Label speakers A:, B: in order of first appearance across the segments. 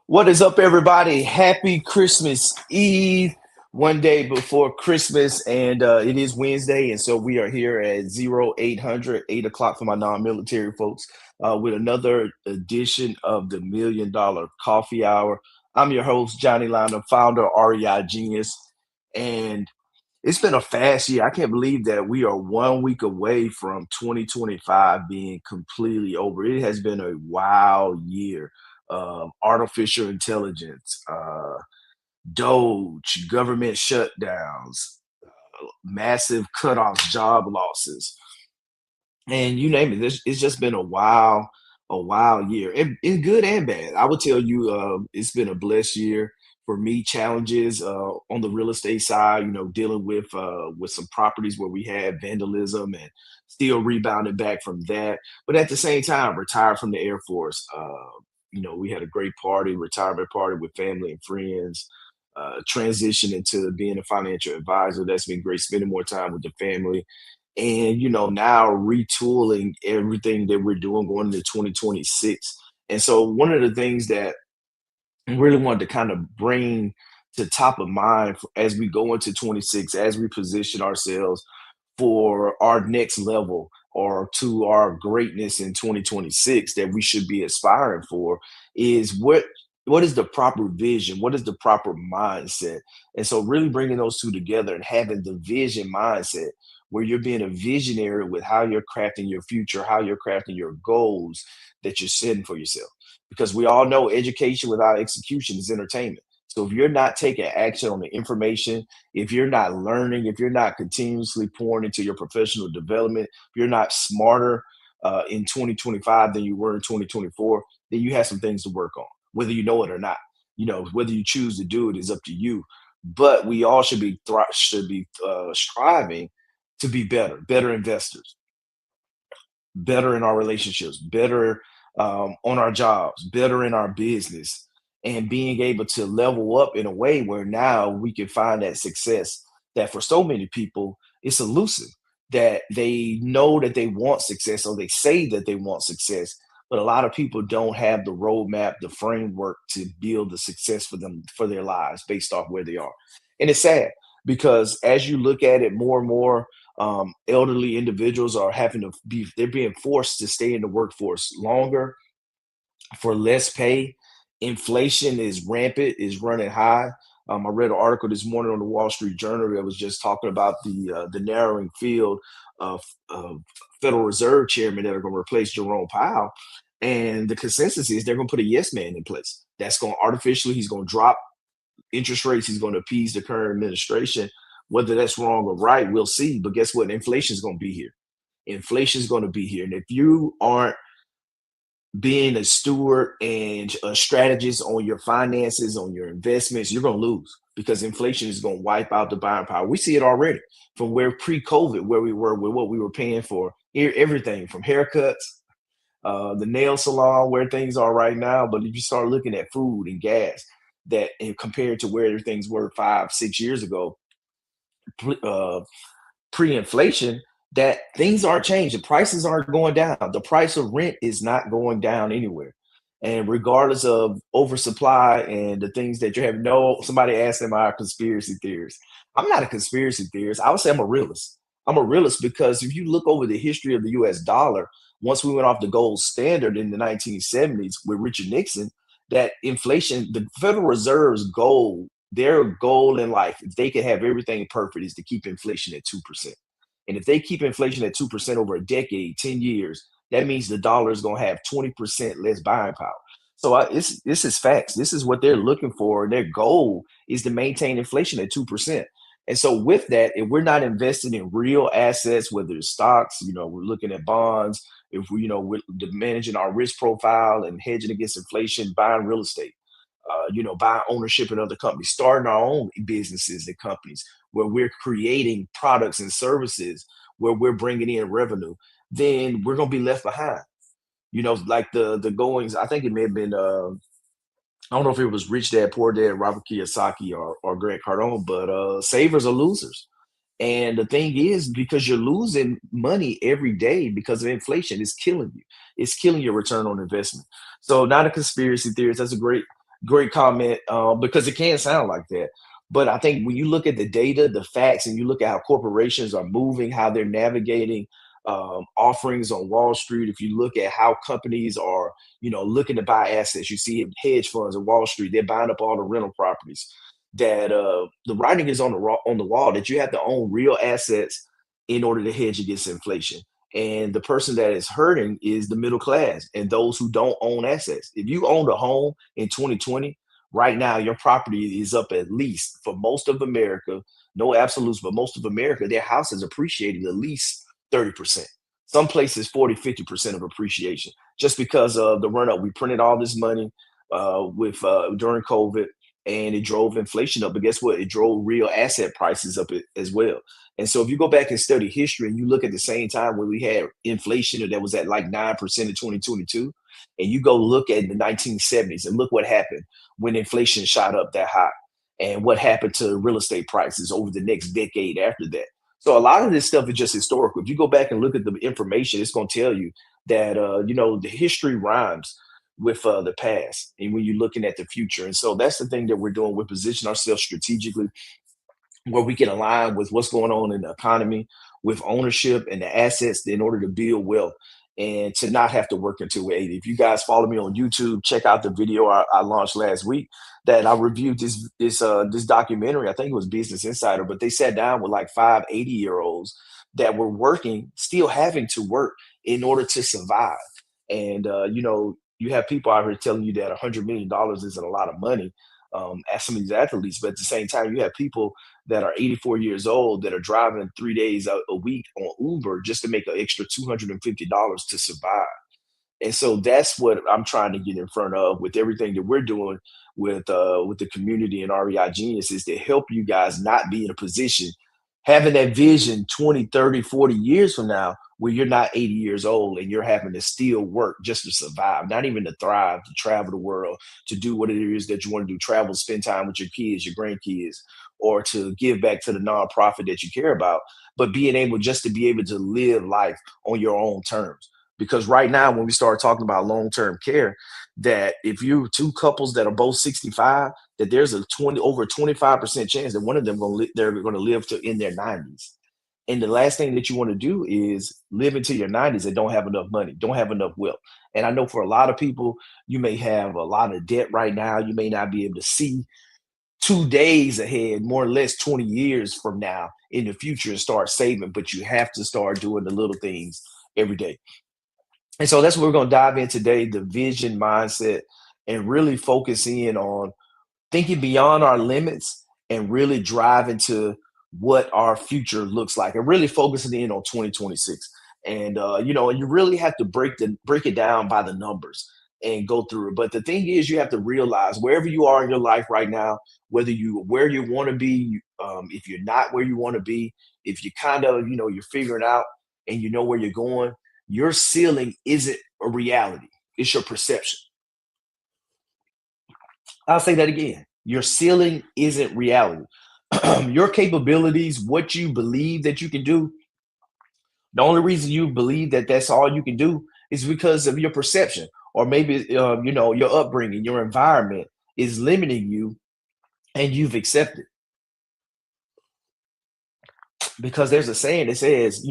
A: What is up, everybody? Happy Christmas Eve, one day before Christmas, and it is Wednesday, and so we are here at 0800 8 o'clock for my non-military folks with another edition of the $1 Million Coffee Hour. I'm your host, Johnny Liner, founder of REI Genius, and it's been a fast year. I can't believe that we are 1 week away from 2025 being completely over. It has been a wild year. Artificial intelligence, Doge, government shutdowns, massive cutoffs, job losses, and you name it. It's just been a wild year, in good and bad. I would tell you, it's been a blessed year for me. Challenges on the real estate side, dealing with some properties where we had vandalism and still rebounding back from that. But at the same time, retired from the Air Force. We had a great party, retirement party with family and friends. Transition into being a financial advisor. That's been great. Spending more time with the family and now retooling everything that we're doing going into 2026. And so one of the things that I really wanted to kind of bring to top of mind as we go into 26, as we position ourselves for our next level or to our greatness in 2026 that we should be aspiring for is what is the proper vision, what is the proper mindset. And so really bringing those two together and having the vision mindset where you're being a visionary with how you're crafting your future, how you're crafting your goals that you're setting for yourself, because we all know education without execution is entertainment. So if you're not taking action on the information, if you're not learning, if you're not continuously pouring into your professional development, if you're not smarter in 2025 than you were in 2024, then you have some things to work on, whether you know it or not. Whether you choose to do it is up to you. But we all should be striving to be better investors, better in our relationships, better on our jobs, better in our business, and being able to level up in a way where now we can find that success that for so many people it's elusive. That they know that they want success or they say that they want success, but a lot of people don't have the roadmap, the framework to build the success for them for their lives based off where they are. And it's sad because as you look at it more and more, elderly individuals are they're being forced to stay in the workforce longer for less pay. Inflation is rampant, is running high. I read an article this morning on the Wall Street Journal that was just talking about the narrowing field of Federal Reserve chairmen that are going to replace Jerome Powell. And the consensus is they're going to put a yes man in place. That's going to artificially, he's going to drop interest rates. He's going to appease the current administration. Whether that's wrong or right, we'll see. But guess what? Inflation is going to be here. Inflation is going to be here. And if you aren't being a steward and a strategist on your finances, on your investments, you're going to lose because inflation is going to wipe out the buying power. We see it already from where pre-COVID, where we were with what we were paying for everything from haircuts, the nail salon, where things are right now. But if you start looking at food and gas, that and compared to where things were 5, 6 years ago, uh, pre-inflation, that things aren't changing. Prices aren't going down. The price of rent is not going down anywhere. And regardless of oversupply and the things that you have, no, somebody asked, am I a conspiracy theorist? I'm not a conspiracy theorist. I would say I'm a realist. I'm a realist because if you look over the history of the US dollar, once we went off the gold standard in the 1970s with Richard Nixon, that inflation, the Federal Reserve's goal, their goal in life, if they could have everything perfect, is to keep inflation at 2%. And if they keep inflation at 2% over a decade, 10 years, that means the dollar is going to have 20% less buying power. So this is facts. This is what they're looking for. Their goal is to maintain inflation at 2%. And so with that, if we're not investing in real assets, whether it's stocks, we're looking at bonds, if we're managing our risk profile and hedging against inflation, buying real estate, buying ownership in other companies, starting our own businesses and companies where we're creating products and services where we're bringing in revenue, then we're going to be left behind. Like the goings, I think it may have been, I don't know if it was Rich Dad, Poor Dad, Robert Kiyosaki or Grant Cardone, but savers are losers. And the thing is, because you're losing money every day because of inflation, it's killing you. It's killing your return on investment. So, not a conspiracy theorist. That's a great Great comment, because it can sound like that. But I think when you look at the data, the facts, and you look at how corporations are moving, how they're navigating offerings on Wall Street, if you look at how companies are, looking to buy assets, you see hedge funds on Wall Street, they're buying up all the rental properties. That the writing is on on the wall that you have to own real assets in order to hedge against inflation. And the person that is hurting is the middle class and those who don't own assets. If you owned a home in 2020, right now your property is up at least for most of America, no absolutes, but most of America, their house has appreciated at least 30%. Some places 40, 50% of appreciation just because of the run up. We printed all this money with during COVID and it drove inflation up. But guess what? It drove real asset prices up as well. And so if you go back and study history and you look at the same time when we had inflation that was at like 9% in 2022, and you go look at the 1970s and look what happened when inflation shot up that high and what happened to real estate prices over the next decade after that. So a lot of this stuff is just historical. If you go back and look at the information, it's going to tell you that, the history rhymes with the past and when you're looking at the future. And so that's the thing that we're doing. We're positioning ourselves strategically where we can align with what's going on in the economy, with ownership and the assets in order to build wealth and to not have to work until we're 80. If you guys follow me on YouTube, check out the video I launched last week that I reviewed this documentary. I think it was Business Insider, but they sat down with like 5 80-year-olds that were working, still having to work in order to survive. And you have people out here telling you that $100 million isn't a lot of money as some of these athletes, but at the same time, you have people that are 84 years old that are driving 3 days a week on Uber just to make an extra $250 to survive. And so that's what I'm trying to get in front of with everything that we're doing with the community and REI Genius is to help you guys not be in a position having that vision 20, 30, 40 years from now where you're not 80 years old and you're having to still work just to survive, not even to thrive, to travel the world, to do what it is that you want to do, travel, spend time with your kids, your grandkids, or to give back to the nonprofit that you care about, but being able just to be able to live life on your own terms. Because right now, when we start talking about long-term care, that if you two couples that are both 65, that there's a 20 over 25% chance that one of them they're going to live to in their 90s. And the last thing that you want to do is live into your 90s and don't have enough money, don't have enough wealth. And I know for a lot of people, you may have a lot of debt right now. You may not be able to see 2 days ahead, more or less 20 years from now in the future and start saving, but you have to start doing the little things every day. And so that's what we're going to dive in today, the vision mindset, and really focus in on thinking beyond our limits and really drive into what our future looks like and really focusing in on 2026. And you really have to break it down by the numbers and go through it. But the thing is you have to realize wherever you are in your life right now, whether you where you want to be, if you're not where you want to be, if you kind of, you're figuring out and you know where you're going, your ceiling isn't a reality. It's your perception. I'll say that again. Your ceiling isn't reality. Your capabilities, what you believe that you can do, the only reason you believe that that's all you can do is because of your perception, or maybe your upbringing, your environment is limiting you, and you've accepted. Because there's a saying that says,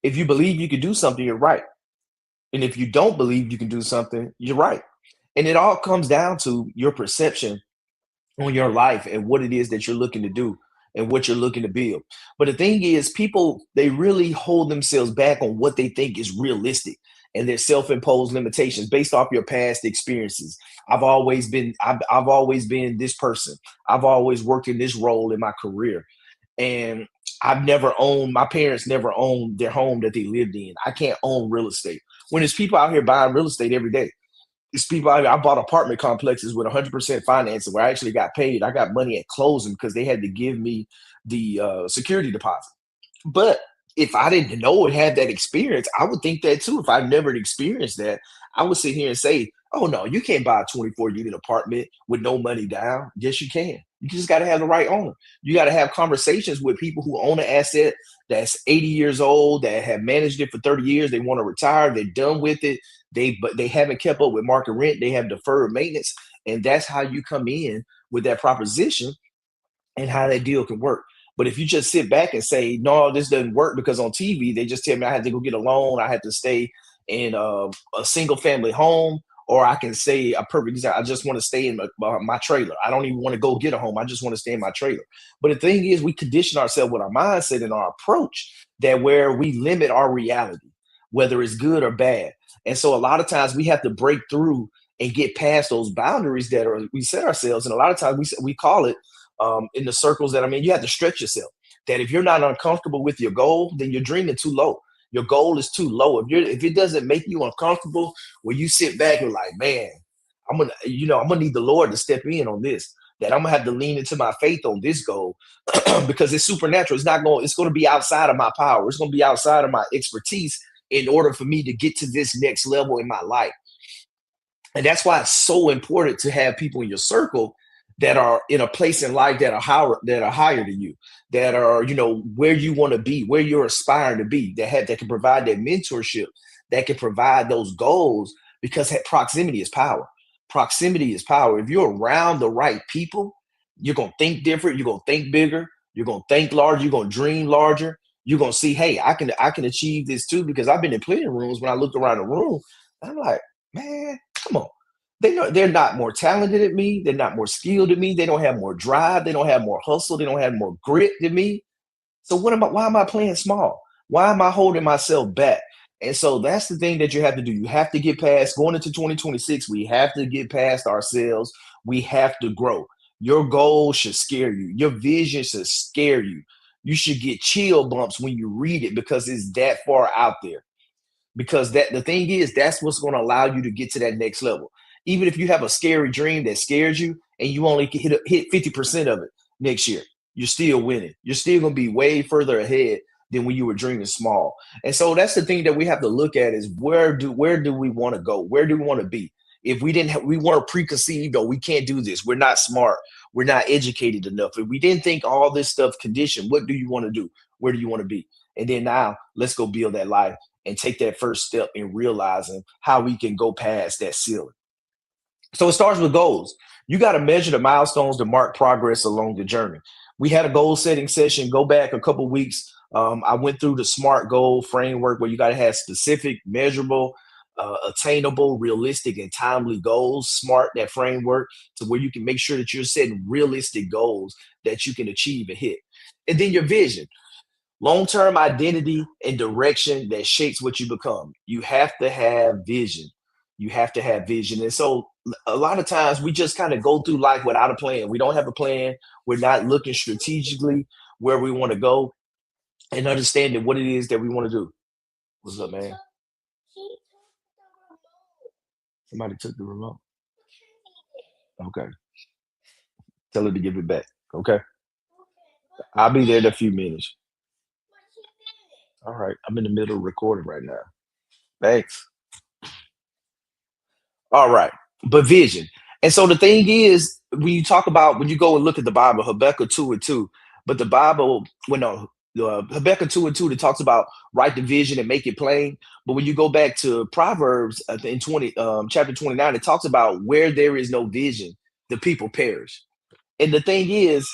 A: if you believe you can do something, you're right, and if you don't believe you can do something, you're right. And it all comes down to your perception on your life and what it is that you're looking to do and what you're looking to build. But the thing is, people, they really hold themselves back on what they think is realistic and their self-imposed limitations based off your past experiences. I've always been this person. I've always worked in this role in my career. And my parents never owned their home that they lived in. I can't own real estate. When there's people out here buying real estate every day, it's people. I bought apartment complexes with 100% financing where I actually got paid. I got money at closing because they had to give me the security deposit. But if I didn't know and had that experience, I would think that too. If I've never experienced that, I would sit here and say, "Oh no, you can't buy a 24-unit apartment with no money down." Yes, you can. You just got to have the right owner. You got to have conversations with people who own an asset that's 80 years old, that have managed it for 30 years. They want to retire. They're done with it. But they haven't kept up with market rent. They have deferred maintenance. And that's how you come in with that proposition and how that deal can work. But if you just sit back and say, no, this doesn't work because on TV, they just tell me I had to go get a loan, I had to stay in a single family home, or I can say a perfect example, I just want to stay in my trailer. I don't even want to go get a home. I just want to stay in my trailer. But the thing is, we condition ourselves with our mindset and our approach that where we limit our reality, whether it's good or bad. And so a lot of times we have to break through and get past those boundaries that are we set ourselves. And a lot of times we call it in the circles that I'm in, you have to stretch yourself. That if you're not uncomfortable with your goal, then you're dreaming too low. Your goal is too low. If it doesn't make you uncomfortable, when you sit back and like, man, I'm gonna need the Lord to step in on this. That I'm gonna have to lean into my faith on this goal because it's supernatural. It's gonna be outside of my power. It's gonna be outside of my expertise in order for me to get to this next level in my life. And that's why it's so important to have people in your circle that are in a place in life that are higher than you, that are where you want to be, where you're aspiring to be, that can provide that mentorship, that can provide those goals, because proximity is power. Proximity is power. If you're around the right people, you're gonna think different, you're gonna think bigger, you're gonna think larger, you're gonna dream larger. You're gonna see, hey, I can achieve this too, because I've been in plenty of rooms when I looked around the room, I'm like, man, come on. They're not more talented than me. They're not more skilled than me. They don't have more drive. They don't have more hustle. They don't have more grit than me. So why am I playing small? Why am I holding myself back? And so that's the thing that you have to do. You have to get past going into 2026. We have to get past ourselves. We have to grow. Your goal should scare you. Your vision should scare you. You should get chill bumps when you read it because it's that far out there, because that the thing is that's what's going to allow you to get to that next level. Even if you have a scary dream that scares you and you only can hit 50% of it next year, you're still winning. You're still going to be way further ahead than when you were dreaming small. And so that's the thing that we have to look at is where do we want to go? Where do we want to be? If we weren't preconceived, or we can't do this, we're not smart, we're not educated enough, if we didn't think all this stuff conditioned, what do you want to do? Where do you want to be? And then now let's go build that life and take that first step in realizing how we can go past that ceiling. So it starts with goals. You got to measure the milestones to mark progress along the journey. We had a goal setting session. Go back a couple weeks. I went through the SMART goal framework where you got to have specific, measurable, attainable, realistic, and timely goals. SMART, that framework, to where you can make sure that you're setting realistic goals that you can achieve and hit. And then your vision, long-term identity and direction that shapes what you become. You have to have vision. You have to have vision. And so a lot of times we just kind of go through life without a plan. We don't have a plan. We're not looking strategically where we want to go and understanding what it is that we want to do. What's up, man? Somebody took the remote. Okay. Tell her to give it back. Okay. I'll be there in a few minutes. All right. I'm in the middle of recording right now. Thanks. All right. But vision. And so the thing is, when you go and look at the Bible, Habakkuk 2 and 2, but the Bible, when Habakkuk 2 and 2, that talks about write the vision and make it plain. But when you go back to Proverbs in chapter 29, it talks about where there is no vision, the people perish. And the thing is,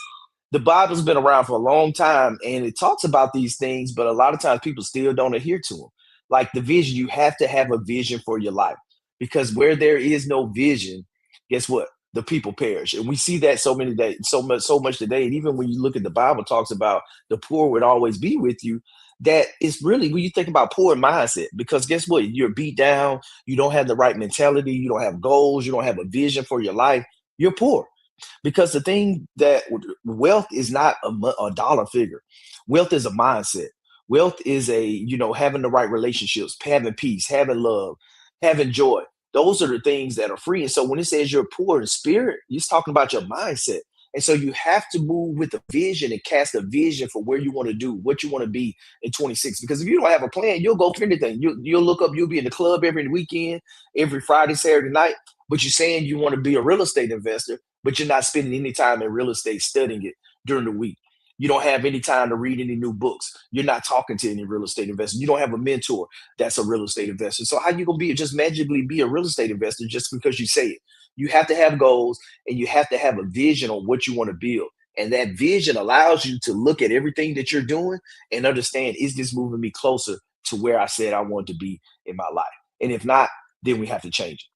A: the Bible's been around for a long time and it talks about these things, but a lot of times people still don't adhere to them. Like the vision, you have to have a vision for your life, because where there is no vision, guess what? The people perish. And we see that so many days, so much today. And even when you look at the Bible talks about the poor would always be with you. That is really when you think about poor mindset, because guess what? You're beat down, you don't have the right mentality, you don't have goals, you don't have a vision for your life, you're poor. Because the thing that wealth is not a dollar figure. Wealth is a mindset. Wealth is having the right relationships, having peace, having love, having joy. Those are the things that are free. And so when it says you're poor in spirit, it's talking about your mindset. And so you have to move with a vision and cast a vision for where you want to do, what you want to be in 26. Because if you don't have a plan, you'll go for anything. You'll look up, you'll be in the club every weekend, every Friday, Saturday night, but you're saying you want to be a real estate investor, but you're not spending any time in real estate studying it during the week. You don't have any time to read any new books. You're not talking to any real estate investors. You don't have a mentor that's a real estate investor. So how you gonna be just magically be a real estate investor just because you say it? You have to have goals and you have to have a vision on what you want to build. And that vision allows you to look at everything that you're doing and understand, is this moving me closer to where I said I want to be in my life? And if not, then we have to change it.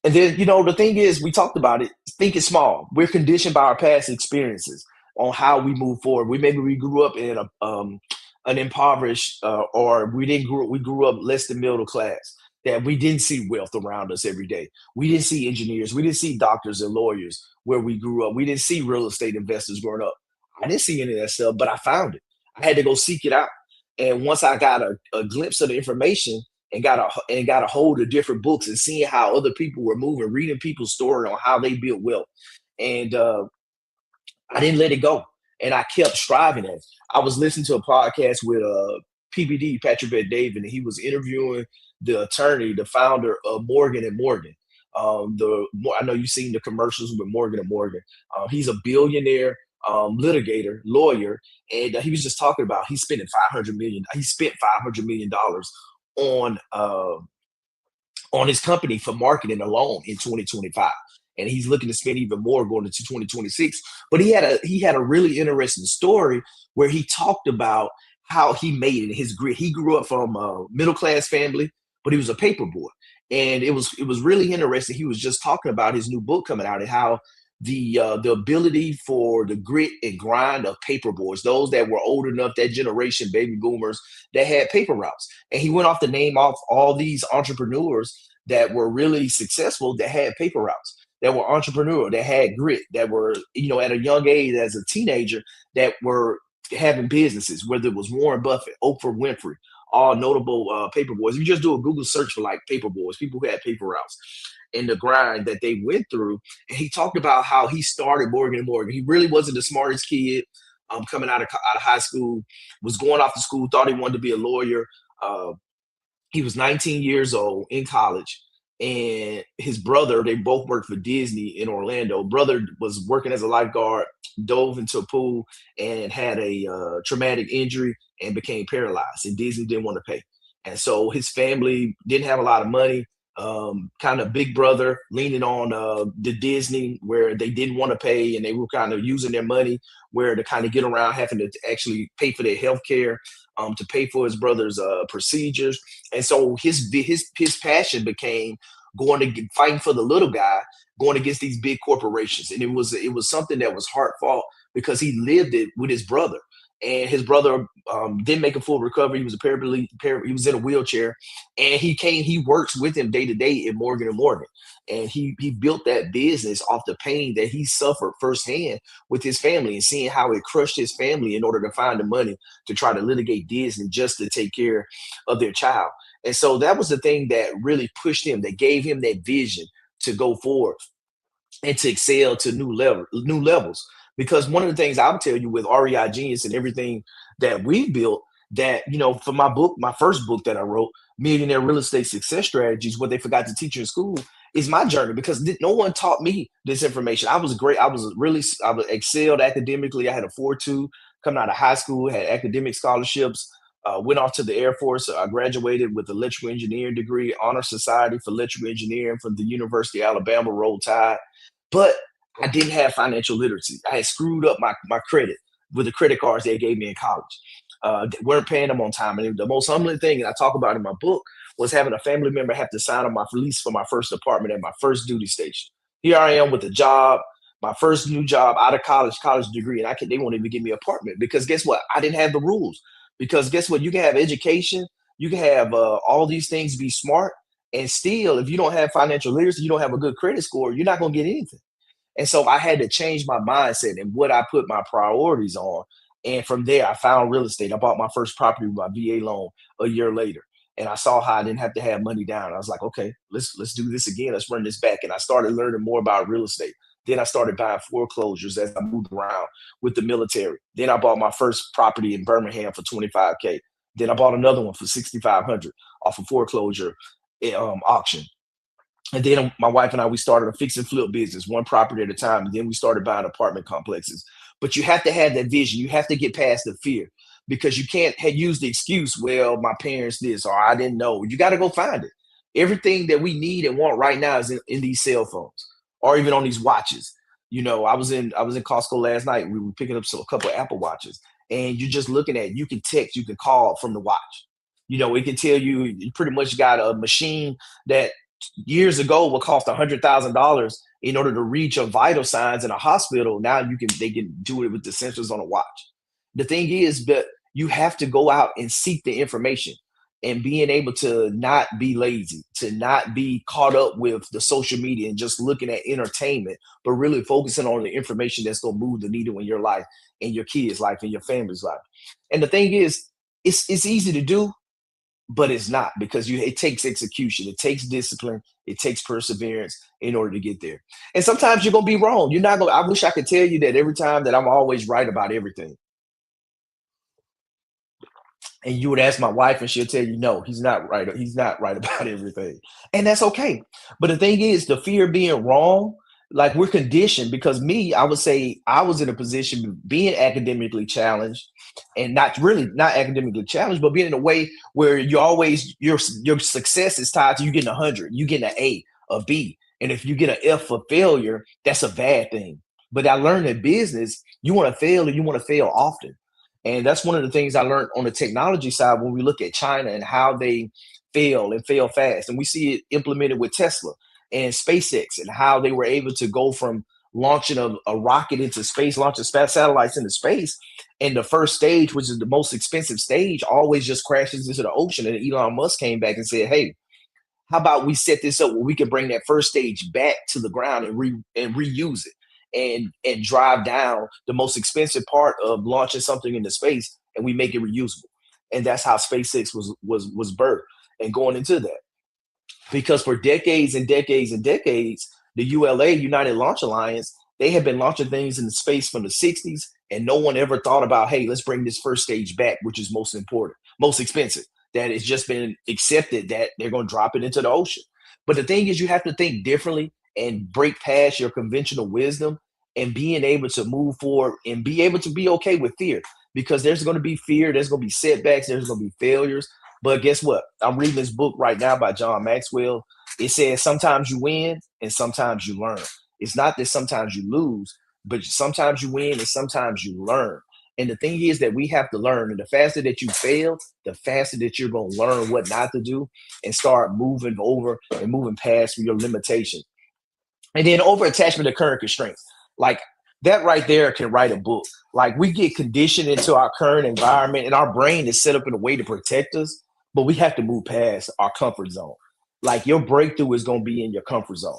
A: And then, the thing is, we talked about it, thinking small. We're conditioned by our past experiences on how we move forward. We grew up in an impoverished, or we grew up less than middle class, that we didn't see wealth around us every day. We didn't see engineers. We didn't see doctors and lawyers where we grew up. We didn't see real estate investors growing up. I didn't see any of that stuff, but I found it. I had to go seek it out. And once I got a glimpse of the information, and got a hold of different books and seeing how other people were moving, reading people's story on how they built wealth. And I didn't let it go. And I kept striving at it. I was listening to a podcast with PBD, Patrick Bet David, and he was interviewing the attorney, the founder of Morgan and Morgan. I know you've seen the commercials with Morgan and Morgan. He's a billionaire litigator, lawyer, and he was just talking about he's spending 500 million. He spent $500 million on his company for marketing alone in 2025, and he's looking to spend even more going into 2026. But he had a really interesting story where he talked about how he made it in his grit. He grew up from a middle class family, but he was a paper boy, and it was really interesting. He was just talking about his new book coming out and how the ability for the grit and grind of paper boys, those that were old enough, that generation, baby boomers that had paper routes. And he went off to name off all these entrepreneurs that were really successful that had paper routes, that were entrepreneurial, that had grit, that were, at a young age as a teenager, that were having businesses, whether it was Warren Buffett, Oprah Winfrey, all notable paper boys. If you just do a Google search for like paper boys, people who had paper routes and the grind that they went through. And he talked about how he started Morgan and Morgan. He really wasn't the smartest kid coming out of high school, was going off to school, thought he wanted to be a lawyer. Uh, he was 19 years old in college, and his brother, they both worked for Disney in Orlando. Brother was working as a lifeguard, dove into a pool and had a traumatic injury and became paralyzed, and Disney didn't want to pay. And so his family didn't have a lot of money. Kind of big brother leaning on the Disney, where they didn't want to pay, and they were kind of using their money where to kind of get around having to actually pay for their health care, to pay for his brother's procedures. And so his passion became fighting for the little guy, going against these big corporations. And it was something that was heartfelt because he lived it with his brother. And his brother didn't make a full recovery. He was a paraplegic. He was in a wheelchair, and he works with him day to day in Morgan and Morgan. And he built that business off the pain that he suffered firsthand with his family, and seeing how it crushed his family in order to find the money to try to litigate Disney just to take care of their child. And so that was the thing that really pushed him, that gave him that vision to go forward and to excel to new levels. Because one of the things I'll tell you with REI Genius and everything that we've built, that for my book, my first book that I wrote, Millionaire Real Estate Success Strategies, what they forgot to teach you in school, is my journey, because no one taught me this information. I was great. I was excelled academically. I had a 4.2 coming out of high school, had academic scholarships. Went off to the Air Force. I graduated with electrical engineering degree, honor society for electrical engineering from the University of Alabama, Roll Tide. But I didn't have financial literacy. I had screwed up my credit with the credit cards they gave me in college. They weren't paying them on time. And the most humbling thing, and I talk about in my book, was having a family member have to sign on my lease for my first apartment at my first duty station. Here I am with a job, my first new job out of college degree, and they won't even give me an apartment because guess what? I didn't have the rules. Because guess what? You can have education, you can have all these things, be smart, and still, if you don't have financial literacy, you don't have a good credit score, you're not going to get anything. And so I had to change my mindset and what I put my priorities on. And from there, I found real estate. I bought my first property with my VA loan a year later. And I saw how I didn't have to have money down. I was like, okay, let's do this again. Let's run this back. And I started learning more about real estate. Then I started buying foreclosures as I moved around with the military. Then I bought my first property in Birmingham for 25K. Then I bought another one for 6,500 off a foreclosure auction. And then my wife and I, we started a fix and flip business, one property at a time. And then we started buying apartment complexes. But you have to have that vision. You have to get past the fear because you can't use the excuse, well, my parents this or I didn't know. You got to go find it. Everything that we need and want right now is in these cell phones or even on these watches. I was in Costco last night. We were picking up a couple of Apple watches, and you're just looking at. You can text, you can call from the watch. It can tell you pretty much got a machine that years ago would cost $100,000 in order to read your vital signs in a hospital. Now they can do it with the sensors on a watch. The thing is that you have to go out and seek the information and being able to not be lazy, to not be caught up with the social media and just looking at entertainment, but really focusing on the information that's going to move the needle in your life and your kids' life and your family's life. And the thing is, it's easy to do, but it's not because it takes execution, it takes discipline, it takes perseverance in order to get there. And sometimes you're gonna be wrong. You're not gonna. I wish I could tell you that every time that I'm always right about everything. And you would ask my wife and she'll tell you no, he's not right about everything, and that's okay. But the thing is, the fear of being wrong, like we're conditioned because me, I would say I was in a position of being academically challenged and not academically challenged, but being in a way where your success is tied to you getting 100, you getting an A, a B, and if you get an F for failure, that's a bad thing. But I learned in business, you want to fail and you want to fail often. And that's one of the things I learned on the technology side when we look at China and how they fail and fail fast. And we see it implemented with Tesla and SpaceX and how they were able to go from launching a rocket into space, launching satellites into space. And the first stage, which is the most expensive stage, always just crashes into the ocean. And Elon Musk came back and said, hey, how about we set this up where we can bring that first stage back to the ground and reuse it and drive down the most expensive part of launching something into space and we make it reusable. And that's how SpaceX was birthed and going into that. Because for decades and decades and decades, the ULA, United Launch Alliance, they had been launching things into space from the 60s, and no one ever thought about, hey, let's bring this first stage back, which is most important, most expensive. That it's just been accepted that they're going to drop it into the ocean. But the thing is, you have to think differently and break past your conventional wisdom and being able to move forward and be able to be okay with fear because there's going to be fear, there's going to be setbacks, there's going to be failures. But guess what? I'm reading this book right now by John Maxwell. It says sometimes you win and sometimes you learn. It's not that sometimes you lose, but sometimes you win and sometimes you learn. And the thing is that we have to learn. And the faster that you fail, the faster that you're going to learn what not to do and start moving over and moving past your limitations. And then over attachment to current constraints. Like that right there can write a book. Like we get conditioned into our current environment and our brain is set up in a way to protect us, but we have to move past our comfort zone. Like your breakthrough is going to be in your comfort zone.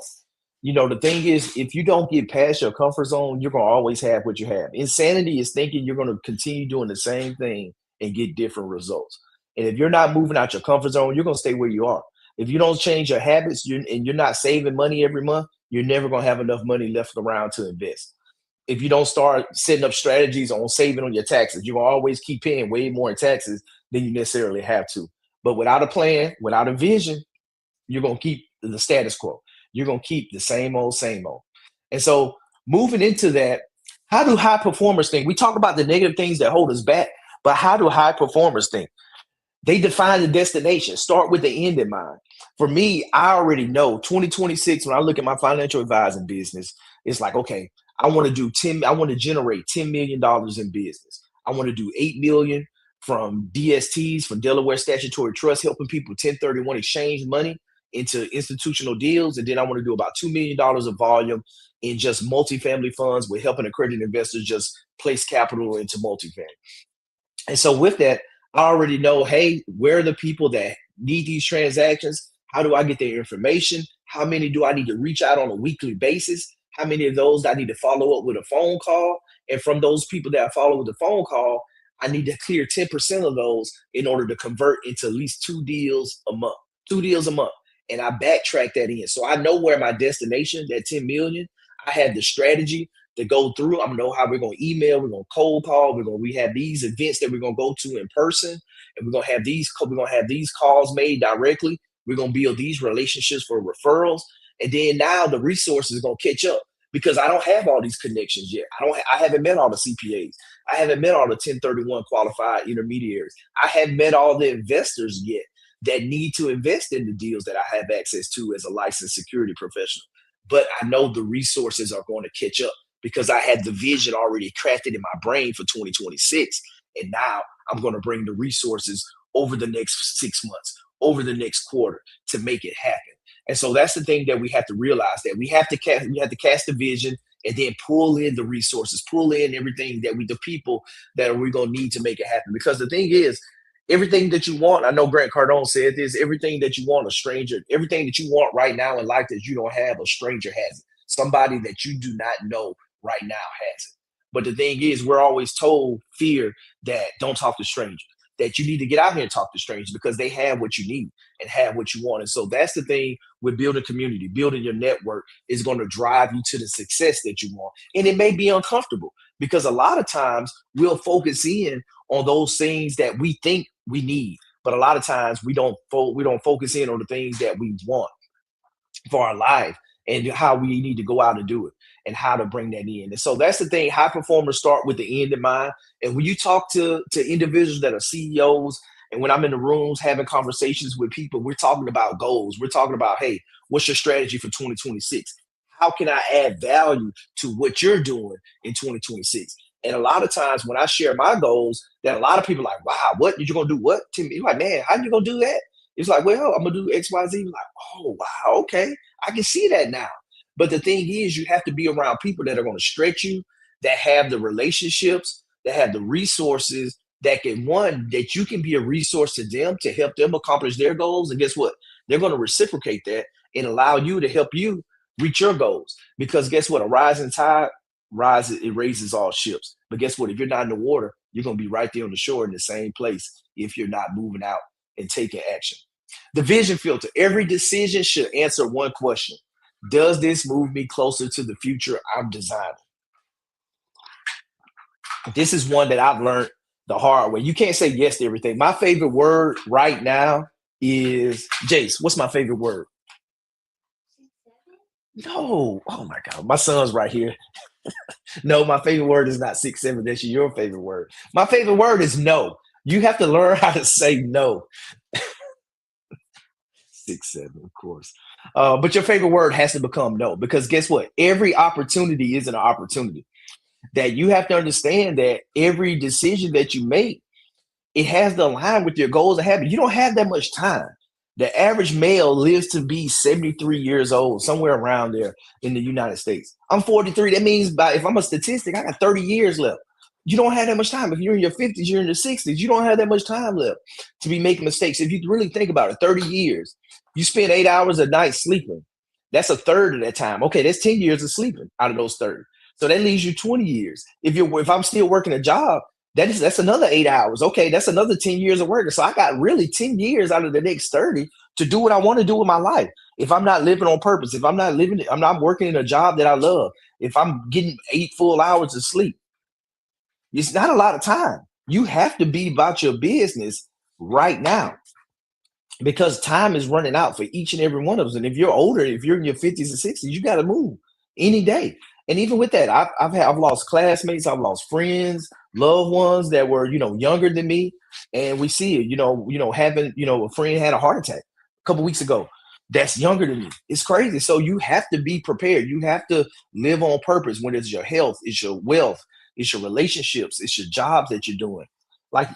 A: The thing is, if you don't get past your comfort zone, you're going to always have what you have. Insanity is thinking you're going to continue doing the same thing and get different results. And if you're not moving out your comfort zone, you're going to stay where you are. If you don't change your habits and you're not saving money every month, you're never going to have enough money left around to invest. If you don't start setting up strategies on saving on your taxes, you're going to always keep paying way more in taxes than you necessarily have to. But without a plan, without a vision, you're going to keep the status quo. You're going to keep the same old, same old. And so moving into that, how do high performers think? We talk about the negative things that hold us back, but how do high performers think? They define the destination, start with the end in mind. For me, I already know 2026, when I look at my financial advising business, it's like, okay, I want to generate $10 million in business. I want to do 8 million from DSTs, from Delaware Statutory Trust, helping people 1031 exchange money into institutional deals. And then I want to do about $2 million of volume in just multifamily funds with helping accredited investors just place capital into multifamily. And so with that, I already know, hey, where are the people that need these transactions? How do I get their information? How many do I need to reach out on a weekly basis? How many of those do I need to follow up with a phone call? And from those people that I follow with the phone call, I need to clear 10% of those in order to convert into at least 2 deals a month. And I backtrack that in. So I know where my destination, that 10 million, I had the strategy to go through. I know how we're going to email, we're going to cold call, we have these events that we're going to go to in person, and we're going to have these calls made directly. We're going to build these relationships for referrals, and then now the resources are going to catch up because I don't have all these connections yet. I haven't met all the CPAs. I haven't met all the 1031 qualified intermediaries. I haven't met all the investors yet that need to invest in the deals that I have access to as a licensed security professional. But I know the resources are going to catch up because I had the vision already crafted in my brain for 2026. And now I'm going to bring the resources over the next 6 months, over the next quarter to make it happen. And so that's the thing that we have to realize, that we have to cast the vision and then pull in the resources, pull in everything that the people that we're going to need to make it happen. Because the thing is, everything that you want, I know Grant Cardone said this, everything that you want, a stranger, everything that you want right now in life that you don't have, a stranger has it. Somebody that you do not know right now has it. But the thing is, we're always told, fear, that don't talk to strangers, that you need to get out here and talk to strangers because they have what you need and have what you want. And so that's the thing with building community, building your network is going to drive you to the success that you want. And it may be uncomfortable because a lot of times we'll focus in on those things that we think we need, but a lot of times we don't focus in on the things that we want for our life and how we need to go out and do it and how to bring that in. And so that's the thing. High performers start with the end in mind. And when you talk to individuals that are CEOs, and when I'm in the rooms having conversations with people, we're talking about goals. We're talking about, hey, what's your strategy for 2026? How can I add value to what you're doing in 2026? And a lot of times when I share my goals, that a lot of people are like, wow, what you're gonna do? What, Timmy? You're like, man, how you gonna do that? It's like, well, I'm gonna do X, Y, Z. Like, oh wow, okay, I can see that now. But the thing is, you have to be around people that are going to stretch you, that have the relationships, that have the resources, that can, one, that you can be a resource to them to help them accomplish their goals. And guess what? They're going to reciprocate that and allow you to help you reach your goals. Because guess what? A rising tide rises, it raises all ships. But guess what? If you're not in the water, you're going to be right there on the shore in the same place if you're not moving out and taking action. The vision filter. Every decision should answer one question. Does this move me closer to the future I'm designing? This is one that I've learned the hard way. You can't say yes to everything. My favorite word right now is Jace. What's my favorite word? No. Oh my God. My son's right here. No, my favorite word is not 6, 7. That's your favorite word. My favorite word is no. You have to learn how to say no. 6, 7, of course. But your favorite word has to become no, because guess what? Every opportunity isn't an opportunity. That you have to understand that every decision that you make, it has to align with your goals and habits. You don't have that much time. The average male lives to be 73 years old, somewhere around there in the United States. I'm 43. That means if I'm a statistic, I got 30 years left. You don't have that much time. If you're in your 50s, you're in your 60s, you don't have that much time left to be making mistakes. If you really think about it, 30 years, you spend 8 hours a night sleeping. That's a third of that time. Okay, that's 10 years of sleeping out of those 30. So that leaves you 20 years. If I'm still working a job, that's another 8 hours. Okay, that's another 10 years of working. So I got really 10 years out of the next 30 to do what I want to do with my life. If I'm not living on purpose, if I'm not working in a job that I love, if I'm getting 8 full hours of sleep, it's not a lot of time. You have to be about your business right now because time is running out for each and every one of us. And if you're older, if you're in your 50s and 60s, you got to move any day. And even with that, I've lost classmates, I've lost friends, loved ones that were younger than me, and we see it. Having a friend had a heart attack a couple weeks ago. That's younger than me. It's crazy. So you have to be prepared. You have to live on purpose. When it's your health, it's your wealth, it's your relationships, it's your jobs that you're doing. Like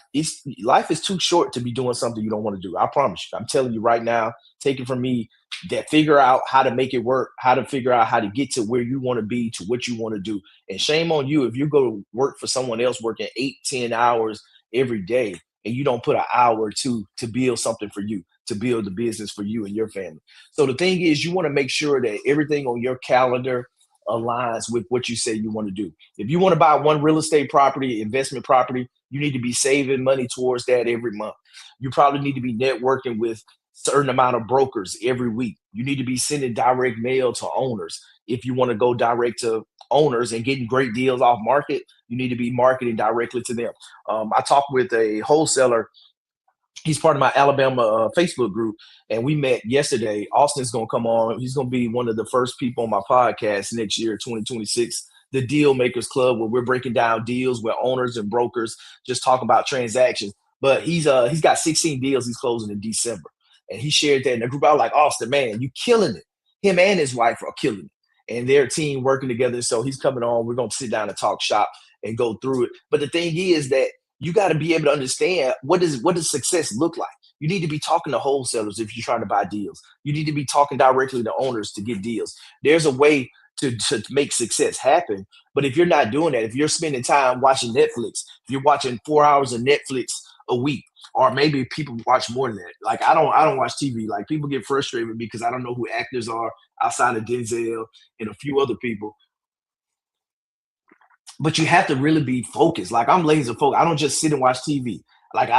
A: life is too short to be doing something you don't want to do. I promise you. I'm telling you right now. Take it from me. That figure out how to make it work, how to figure out how to get to where you want to be, to what you want to do. And shame on you if you go to work for someone else working 8, 10 hours every day and you don't put an hour or two to build something for you, to build the business for you and your family. So the thing is, you want to make sure that everything on your calendar aligns with what you say you want to do. If you want to buy one real estate property, investment property, you need to be saving money towards that every month. You probably need to be networking with certain amount of brokers every week. You need to be sending direct mail to owners. If you want to go direct to owners and getting great deals off market, you need to be marketing directly to them. I talked with a wholesaler He's part of my Alabama Facebook group, and we met yesterday. Austin's gonna come on. He's gonna be one of the first people on my podcast next year, 2026, the Deal Makers Club, where we're breaking down deals where owners and brokers just talk about transactions. But he's got 16 deals he's closing in December, and he shared that in the group. I was like, Austin, man, you killing it. Him and his wife are killing it, and their team working together. So he's coming on. We're gonna sit down and talk shop and go through it. But the thing is that you got to be able to understand what does success look like. You need to be talking to wholesalers if you're trying to buy deals. You need to be talking directly to owners to get deals. There's a way to make success happen. But if you're not doing that, if you're spending time watching Netflix, if you're watching 4 hours of Netflix a week, or maybe people watch more than that. Like I don't watch TV. Like people get frustrated with me because I don't know who actors are outside of Denzel and a few other people, but you have to really be focused. Like I'm laser focused. I don't just sit and watch TV. Like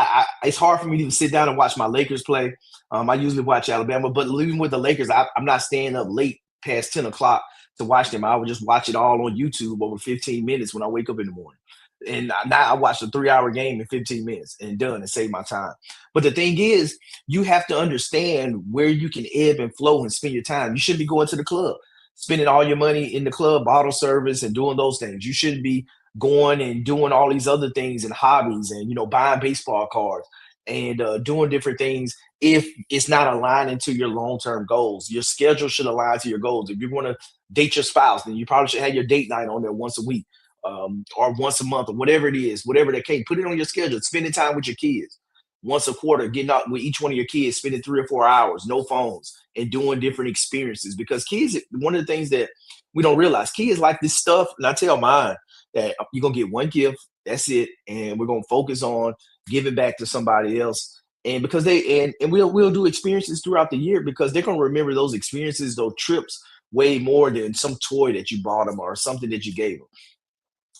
A: it's hard for me to even sit down and watch my Lakers play. I usually watch Alabama, but even with the Lakers, I'm not staying up late past 10 o'clock to watch them. I would just watch it all on YouTube over 15 minutes when I wake up in the morning. And now I watch a 3 hour game in 15 minutes and done and save my time. But the thing is, you have to understand where you can ebb and flow and spend your time. You shouldn't be going to the club spending all your money in the club, bottle service, and doing those things. You shouldn't be going and doing all these other things and hobbies and buying baseball cards and doing different things if it's not aligning to your long-term goals. Your schedule should align to your goals. If you want to date your spouse, then you probably should have your date night on there once a week, or once a month, or whatever it is, whatever the case. Put it on your schedule. Spending time with your kids once a quarter, getting out with each one of your kids, spending 3 or 4 hours, no phones, and doing different experiences. Because kids, one of the things that we don't realize, kids like this stuff. And I tell mine that you're gonna get one gift, that's it, and we're gonna focus on giving back to somebody else. And because and we'll do experiences throughout the year because they're gonna remember those experiences, those trips, way more than some toy that you bought them or something that you gave them,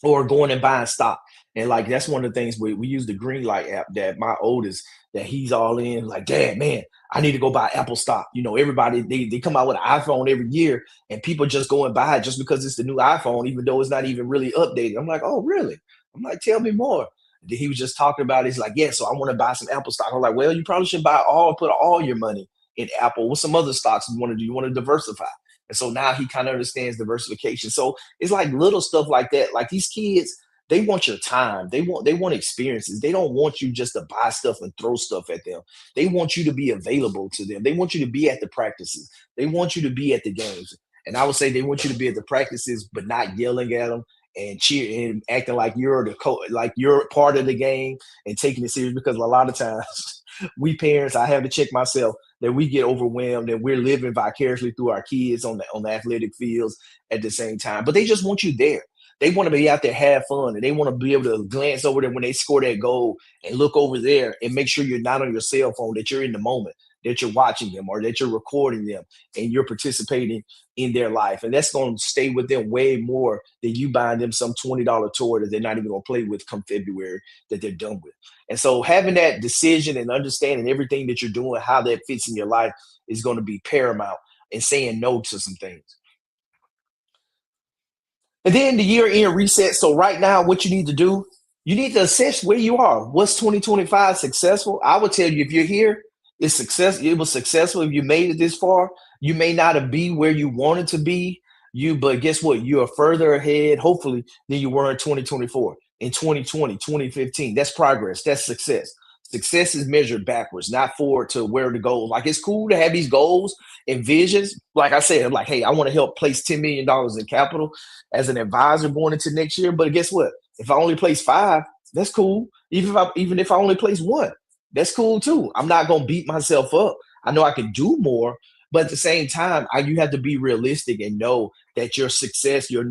A: or going and buying stock. And like that's one of the things we use the Green Light app that my oldest, that he's all in, like, Dad, man, I need to go buy Apple stock. Everybody they come out with an iPhone every year and people just go and buy it just because it's the new iPhone, even though it's not even really updated. I'm like, oh really? I'm like, tell me more. And then he was just talking about it. He's like, yeah, so I want to buy some Apple stock. I'm like, well, you probably should put all your money in Apple. What's some other stocks you want to do? You want to diversify. And so now he kind of understands diversification. So it's like little stuff like that. Like these kids, they want your time. They want experiences. They don't want you just to buy stuff and throw stuff at them. They want you to be available to them. They want you to be at the practices. They want you to be at the games. And I would say they want you to be at the practices, but not yelling at them and cheer and acting like like you're part of the game and taking it serious. Because a lot of times we parents, I have to check myself, that we get overwhelmed and we're living vicariously through our kids on the athletic fields at the same time. But they just want you there. They want to be out there, have fun, and they want to be able to glance over there when they score that goal and look over there and make sure you're not on your cell phone, that you're in the moment, that you're watching them or that you're recording them and you're participating in their life. And that's going to stay with them way more than you buying them some $20 toy that they're not even going to play with come February, that they're done with. And so having that decision and understanding everything that you're doing, how that fits in your life, is going to be paramount in saying no to some things. And then the year end reset. So right now, what you need to do, you need to assess where you are. What's 2025 successful? I would tell you, if you're here, it's success. It was successful. If you made it this far, you may not be where you wanted to be. But guess what? You are further ahead, hopefully, than you were in 2024, in 2020, 2015. That's progress. That's success. Success is measured backwards, not forward to where the goal. Like it's cool to have these goals and visions. Like I said, I'm like, hey, I want to help place $10 million in capital as an advisor going into next year. But guess what? If I only place five, that's cool. Even if I only place one, that's cool too. I'm not gonna beat myself up. I know I can do more, but at the same time, you have to be realistic and know that your success, your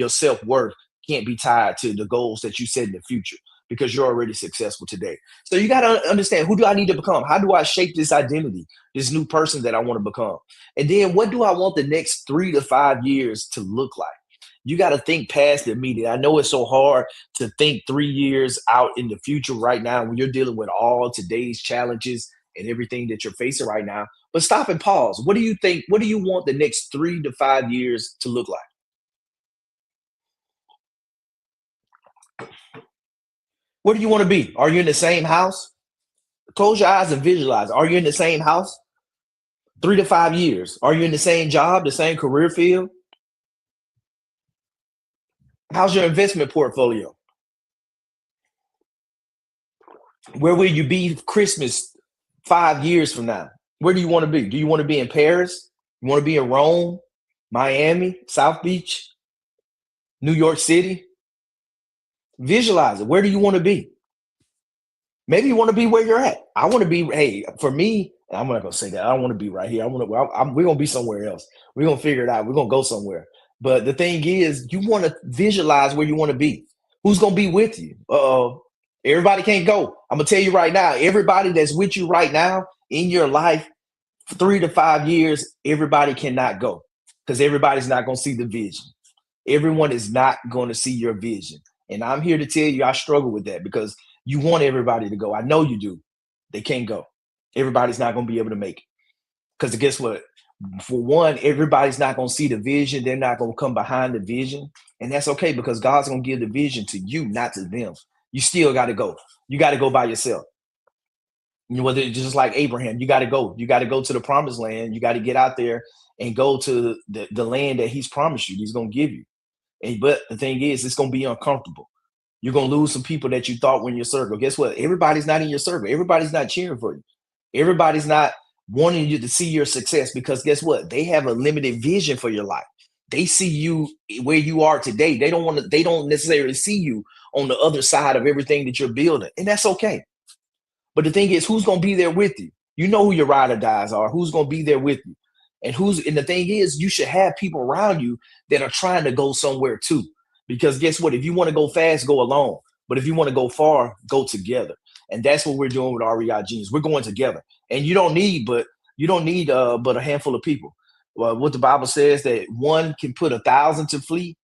A: self worth can't be tied to the goals that you set in the future because you're already successful today. So you got to understand, who do I need to become? How do I shape this identity, this new person that I want to become? And then what do I want the next 3 to 5 years to look like? You got to think past the immediate. I know it's so hard to think 3 years out in the future right now when you're dealing with all today's challenges and everything that you're facing right now. But stop and pause. What do you think? What do you want the next 3 to 5 years to look like? Where do you want to be? Are you in the same house? Close your eyes and visualize. Are you in the same house? 3 to 5 years. Are you in the same job, the same career field? How's your investment portfolio? Where will you be Christmas 5 years from now? Where do you want to be? Do you want to be in Paris? You want to be in Rome, Miami, South Beach, New York City? Visualize it. Where do you want to be? Maybe you want to be where you're at. I want to be, hey, for me, I'm not gonna say that. I don't want to be right here. I want to. We're gonna be somewhere else. We're gonna figure it out. We're gonna go somewhere. But the thing is, you want to visualize where you want to be. Who's gonna be with you? Everybody can't go. I'm gonna tell you right now. Everybody that's with you right now in your life, 3 to 5 years, everybody cannot go because everybody's not gonna see the vision. Everyone is not going to see your vision. And I'm here to tell you, I struggle with that because you want everybody to go. I know you do. They can't go. Everybody's not going to be able to make it. Because guess what? For one, everybody's not going to see the vision. They're not going to come behind the vision. And that's okay because God's going to give the vision to you, not to them. You still got to go. You got to go by yourself. You know, whether it's just like Abraham, you got to go. You got to go to the promised land. You got to get out there and go to the land that he's promised you. He's going to give you. But the thing is, it's going to be uncomfortable. You're going to lose some people that you thought were in your circle. Guess what? Everybody's not in your circle. Everybody's not cheering for you. Everybody's not wanting you to see your success because guess what? They have a limited vision for your life. They see you where you are today. They don't necessarily see you on the other side of everything that you're building. And that's okay. But the thing is, who's going to be there with you? You know who your ride or dies are. Who's going to be there with you? And the thing is, you should have people around you that are trying to go somewhere too. Because guess what? If you want to go fast, go alone. But if you want to go far, go together. And that's what we're doing with REI Genius. We're going together. And you don't need but a handful of people. Well, what the Bible says that one can put 1,000 to flee,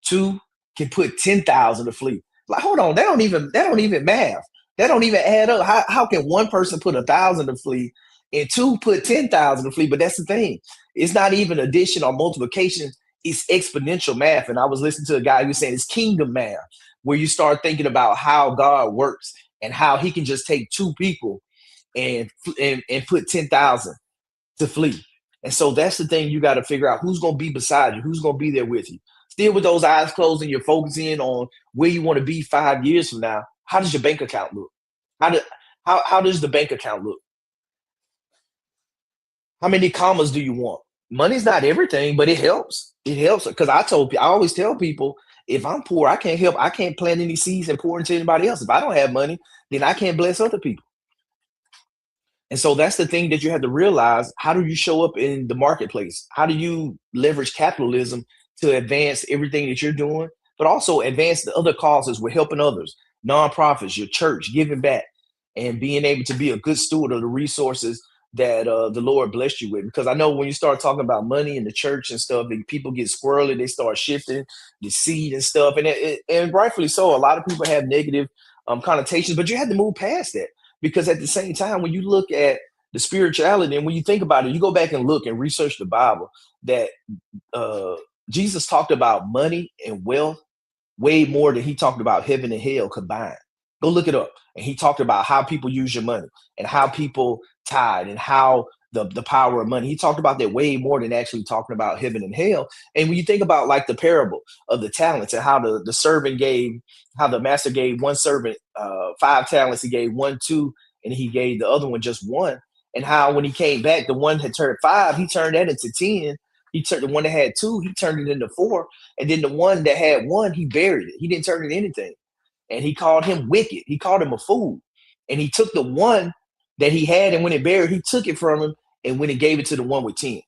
A: two can put 10,000 to flee. Like, hold on, that don't even math. That don't even add up. How can one person put 1,000 to flee and two put 10,000 to flee? But that's the thing. It's not even addition or multiplication. It's exponential math. And I was listening to a guy who was saying it's kingdom math, where you start thinking about how God works and how he can just take two people and put 10,000 to flee. And so that's the thing you got to figure out who's going to be beside you, who's going to be there with you. Still with those eyes closed and you're focusing on where you want to be 5 years from now. How does your bank account look? How, do, how does the bank account look? How many commas do you want? Money's not everything, but it helps. It helps because I always tell people if I'm poor, I can't help. I can't plant any seeds and pour into anybody else. If I don't have money, then I can't bless other people. And so that's the thing that you have to realize. How do you show up in the marketplace? How do you leverage capitalism to advance everything that you're doing, but also advance the other causes with helping others, nonprofits, your church, giving back, and being able to be a good steward of the resources that the Lord blessed you with? Because I know when you start talking about money in the church and stuff, and people get squirrely, they start shifting the seed and stuff, and rightfully so. A lot of people have negative connotations, but you have to move past that because at the same time, when you look at the spirituality and when you think about it, you go back and look and research the Bible that uh, Jesus talked about money and wealth way more than he talked about heaven and hell combined. Go look it up. And he talked about how people use your money and how people tithe and how the power of money. He talked about that way more than actually talking about heaven and hell. And when you think about like the parable of the talents and how the servant gave, how the master gave one servant 5 talents, he gave one two, and he gave the other one just one. And how when he came back, the one had turned five, he turned that into 10. He turned the one that had two, he turned it into four. And then the one that had one, he buried it. He didn't turn it into anything. And he called him wicked. He called him a fool. And he took the one that he had, and when it buried, he took it from him and when it gave it to the one with 10.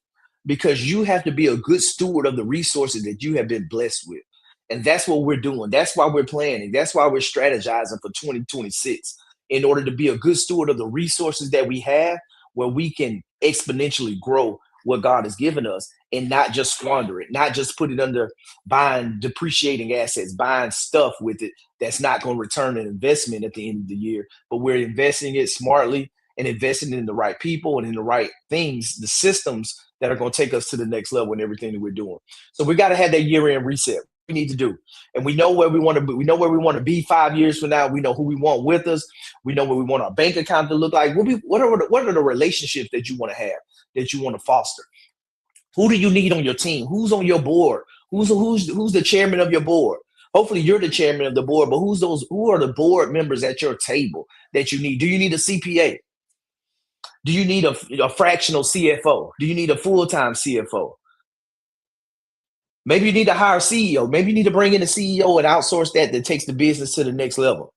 A: Because you have to be a good steward of the resources that you have been blessed with. And that's what we're doing. That's why we're planning. That's why we're strategizing for 2026 in order to be a good steward of the resources that we have, where we can exponentially grow what God has given us and not just squander it, not just put it under buying depreciating assets, buying stuff with it that's not going to return an investment at the end of the year, but we're investing it smartly and investing in the right people and in the right things, the systems that are going to take us to the next level and everything that we're doing. So we got to have that year end reset. we need to do, and we know where we want to be. We know where we want to be 5 years from now. We know who we want with us. We know what we want our bank account to look like. What are the relationships that you want to have, that you want to foster? Who do you need on your team? Who's on your board? Who's the chairman of your board? Hopefully you're the chairman of the board, but who are the board members at your table that you need? Do you need a CPA? Do you need a fractional CFO? Do you need a full-time CFO? Maybe you need to hire a CEO. Maybe you need to bring in a CEO and outsource that takes the business to the next level.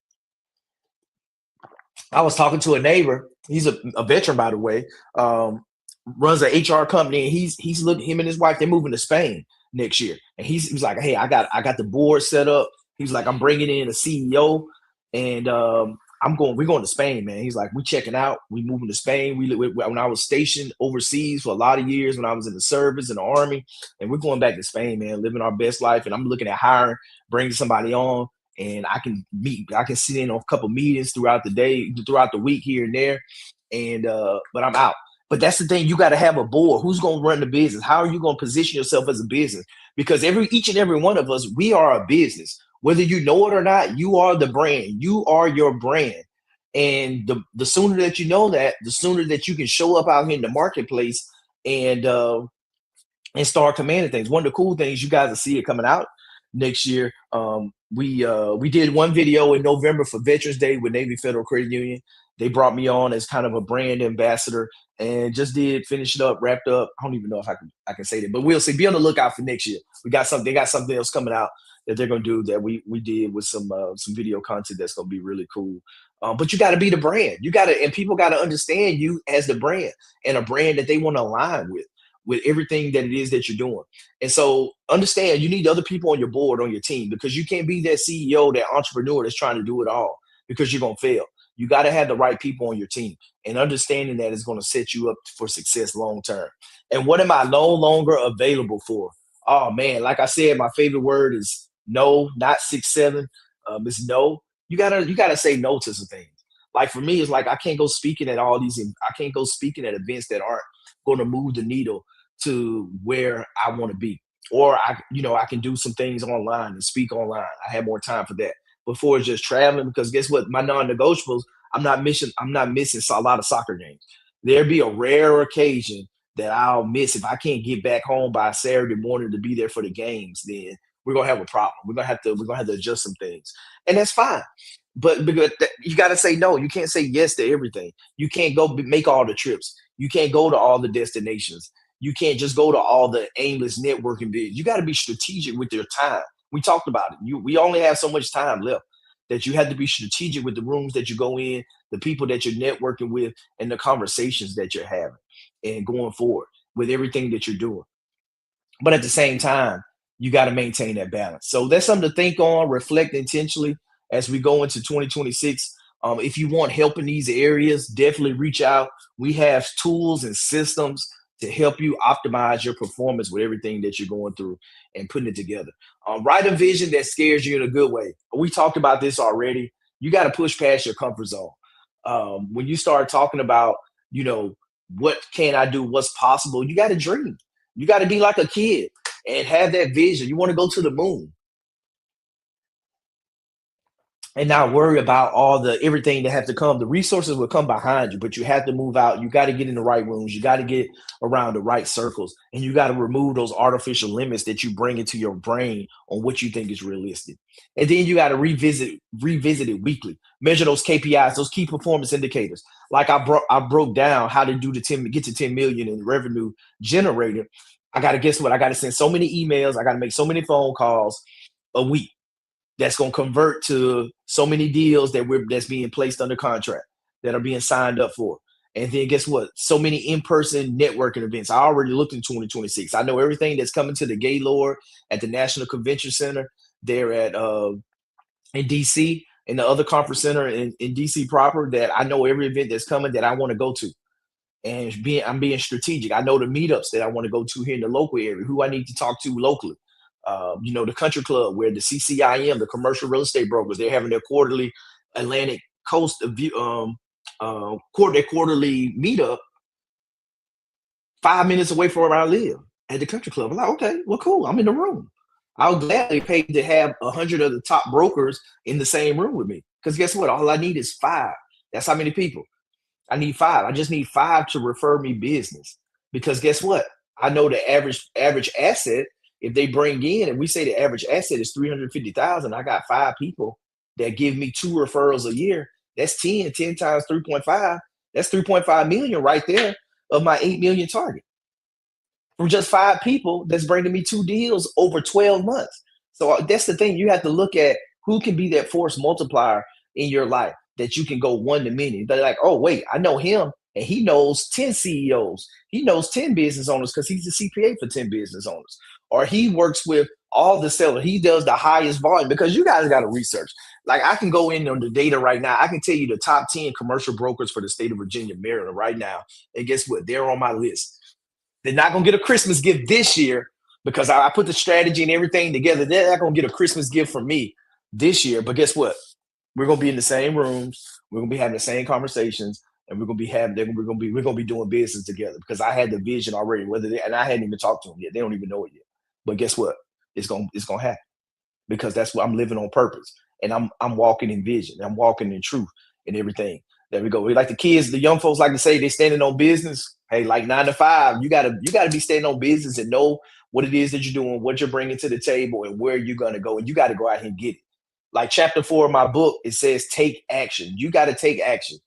A: I was talking to a neighbor. He's a veteran, by the way. Runs an HR company, and he's looking. Him and his wife, they're moving to Spain next year, and he's like, "Hey, I got the board set up." He's like, "I'm bringing in a CEO, and we're going to Spain, man." He's like, "We checking out. We moving to Spain. When I was stationed overseas for a lot of years, when I was in the service in the army, and we're going back to Spain, man, living our best life." And I'm looking at hiring, bringing somebody on, and I can sit in on a couple meetings throughout the day, throughout the week here and there, and but I'm out. But that's the thing, you got to have a board. Who's going to run the business? How are you going to position yourself as a business? Because each and every one of us, we are a business. Whether you know it or not, you are the brand. You are your brand. And the sooner that you know that, the sooner that you can show up out here in the marketplace and start commanding things. One of the cool things, you guys will see it coming out next year. We did one video in November for Veterans Day with Navy Federal Credit Union. They brought me on as kind of a brand ambassador, and just did finish it up, wrapped up. I don't even know if I can say that, but we'll see. Be on the lookout for next year. They got something else coming out that they're gonna do that we did with some video content that's gonna be really cool. But you got to be the brand. And people got to understand you as the brand, and a brand that they want to align with everything that it is that you're doing. And so understand, you need other people on your board, on your team, because you can't be that CEO, that entrepreneur that's trying to do it all, because you're going to fail. You got to have the right people on your team, and understanding that is going to set you up for success long term. And what am I no longer available for? Oh man, like I said, my favorite word is no, not 6 7. It's no. You gotta say no to some things. Like for me, it's like I can't go speaking at I can't go speaking at events that aren't going to move the needle to where I want to be. Or I can do some things online and speak online. I have more time for that. Before it's just traveling, because guess what? My non-negotiables, I'm not missing a lot of soccer games. There'd be a rare occasion that I'll miss if I can't get back home by Saturday morning to be there for the games. Then we're gonna have a problem. We're gonna have to adjust some things, and that's fine. But because you got to say no. You can't say yes to everything. You can't go make all the trips. You can't go to all the destinations. You can't just go to all the aimless networking bids. You got to be strategic with your time. We talked about it. We only have so much time left, that you have to be strategic with the rooms that you go in, the people that you're networking with, and the conversations that you're having, and going forward with everything that you're doing. But at the same time, you got to maintain that balance. So that's something to think on, reflect intentionally as we go into 2026. If you want help in these areas, definitely reach out. We have tools and systems to help you optimize your performance with everything that you're going through and putting it together. Write a vision that scares you in a good way. We talked about this already. You got to push past your comfort zone. When you start talking about, you know, what can I do, what's possible, you got to dream. You got to be like a kid and have that vision. You want to go to the moon and not worry about all the everything that has to come. The resources will come behind you, but you have to move out. You got to get in the right rooms. You got to get around the right circles, and you got to remove those artificial limits that you bring into your brain on what you think is realistic. And then you got to revisit it weekly. Measure those KPIs, those key performance indicators. Like I broke down how to do get to 10 million in revenue generated. I got to guess what? I got to send so many emails. I got to make so many phone calls a week that's going to convert to so many deals that's being placed under contract, that are being signed up for. And then guess what? So many in-person networking events. I already looked in 2026. I know everything that's coming to the Gaylord at the National Convention Center there at in DC, and the other conference center in DC proper. That I know every event that's coming that I want to go to, and I'm being strategic. I know the meetups that I want to go to here in the local area, who I need to talk to locally. The country club where the CCIM, the commercial real estate brokers, they're having their quarterly Atlantic Coast their quarterly meetup 5 minutes away from where I live at the country club. I'm like, okay, well, cool. I'm in the room. I'll gladly pay to have 100 of the top brokers in the same room with me. Because guess what? All I need is five. That's how many people. I need five. I just need five to refer me business. Because guess what? I know the average asset, if they bring in, and we say the average asset is 350,000, I got five people that give me two referrals a year. That's 10 times 3.5. That's 3.5 million right there of my 8 million target from just five people that's bringing me two deals over 12 months. So that's the thing. You have to look at who can be that force multiplier in your life that you can go one to many. They're like, oh, wait, I know him and he knows 10 CEOs. He knows 10 business owners because he's the CPA for 10 business owners. Or he works with all the sellers. He does the highest volume because you guys got to research. Like I can go in on the data right now. I can tell you the top 10 commercial brokers for the state of Virginia, Maryland right now. And guess what? They're on my list. They're not gonna get a Christmas gift this year because I put the strategy and everything together. They're not gonna get a Christmas gift from me this year. But guess what? We're gonna be in the same rooms. We're gonna be having the same conversations, and we're gonna be having. We're gonna be doing business together because I had the vision already. And I hadn't even talked to them yet. They don't even know it yet. But guess what? It's gonna happen because that's what I'm living on purpose, and I'm walking in vision. I'm walking in truth and everything. There we go. We like the kids, the young folks like to say they standing on business. Hey, like 9 to 5, you gotta be standing on business and know what it is that you're doing, what you're bringing to the table, and where you're gonna go. And you got to go out here and get it. Like chapter 4 of my book, it says take action. You got to take action.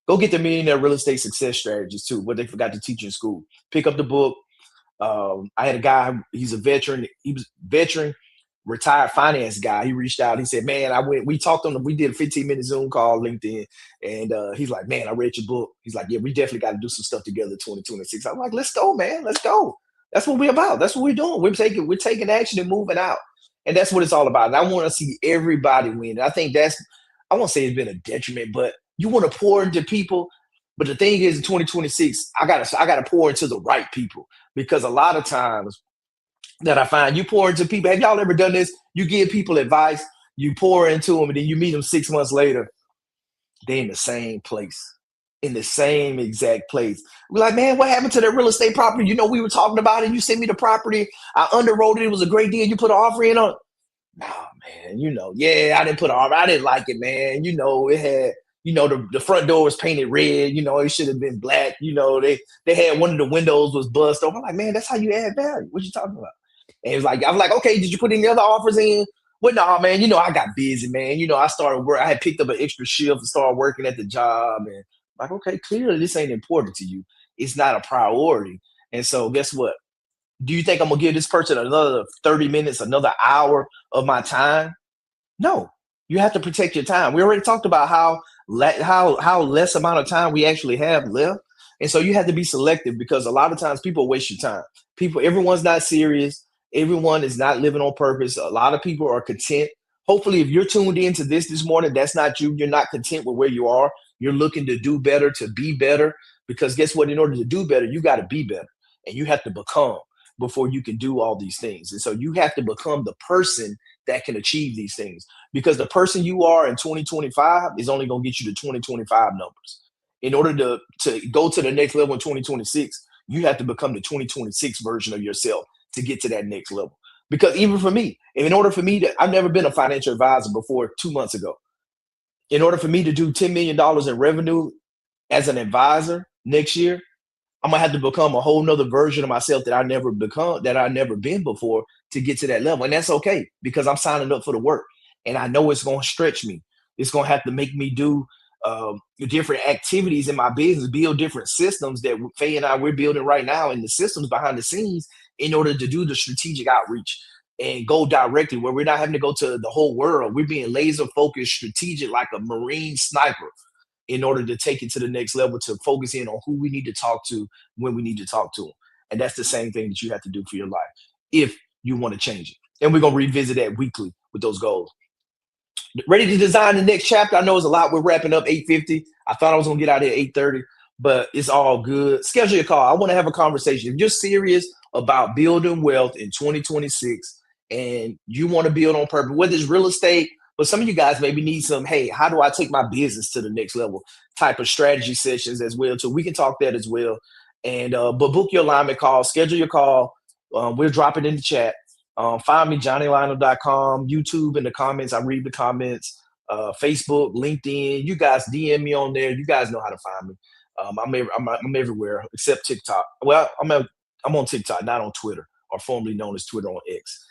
A: Go get the Millionaire Real Estate Success Strategies too. What they forgot to teach in school. Pick up the book. I had a guy. He's a veteran. He was veteran retired finance guy. He reached out. He said, "Man, I went. We talked on. We did a 15-minute Zoom call, LinkedIn, and he's like, man, I read your book. He's like, yeah, we definitely got to do some stuff together. 2026. I'm like, let's go, man. Let's go. That's what we're about. That's what we're doing. We're taking action and moving out, and that's what it's all about. And I want to see everybody win. And I think that's. I won't say it's been a detriment, but you want to pour into people. But the thing is, in 2026, I gotta pour into the right people because a lot of times that I find you pour into people. Have y'all ever done this? You give people advice, you pour into them, and then you meet them 6 months later. They in the same place, in the same exact place. We're like, man, what happened to that real estate property? We were talking about it. You sent me the property. I underwrote it. It was a great deal. You put an offer in on it. Nah, man, yeah, I didn't put an offer. I didn't like it, man. It had, the front door was painted red. It should have been black. They had one of the windows was buzzed open. I'm like, man, that's how you add value. What you talking about? And it was like, I was like, okay, did you put any other offers in? Well, no, man, I got busy, man. I started work. I had picked up an extra shift and started working at the job. And like, okay, clearly this ain't important to you. It's not a priority. And so guess what? Do you think I'm gonna give this person another 30 minutes, another hour of my time? No, you have to protect your time. We already talked about how less amount of time we actually have left, and so you have to be selective because a lot of times people waste your time. Everyone's not serious. Everyone is not living on purpose. A lot of people are content. Hopefully, if you're tuned into this morning, that's not you. You're not content with where you are. You're looking to do better, to be better. Because guess what? In order to do better, you got to be better, and you have to become before you can do all these things. And so you have to become the person that can achieve these things because the person you are in 2025 is only going to get you to 2025 numbers. In order to go to the next level in 2026, you have to become the 2026 version of yourself to get to that next level. Because even for me, in order for me I've never been a financial advisor before 2 months ago. In order for me to do $10 million in revenue as an advisor next year, I'm gonna have to become a whole nother version of myself that I never been before to get to that level. And that's okay because I'm signing up for the work. And I know it's gonna stretch me. It's gonna have to make me do different activities in my business, build different systems that Faye and we're building right now in the systems behind the scenes in order to do the strategic outreach and go directly where we're not having to go to the whole world. We're being laser focused, strategic, like a Marine sniper in order to take it to the next level, to focus in on who we need to talk to when we need to talk to them. And that's the same thing that you have to do for your life if you want to change it. And we're going to revisit that weekly with those goals. Ready to design the next chapter? I know it's a lot. We're wrapping up 8:50. I thought I was going to get out here at 8:30, but it's all good. Schedule a call. I want to have a conversation. If you're serious about building wealth in 2026 and you want to build on purpose, whether it's real estate, but some of you guys maybe need some, hey, how do I take my business to the next level type of strategy sessions as well. So we can talk that as well. And but book your alignment call, schedule your call. We'll drop it in the chat. Find me, JohnnyLionel.com, YouTube in the comments. I read the comments. Facebook, LinkedIn. You guys DM me on there. You guys know how to find me. I'm everywhere except TikTok. Well, I'm on TikTok, not on Twitter, or formerly known as Twitter on X.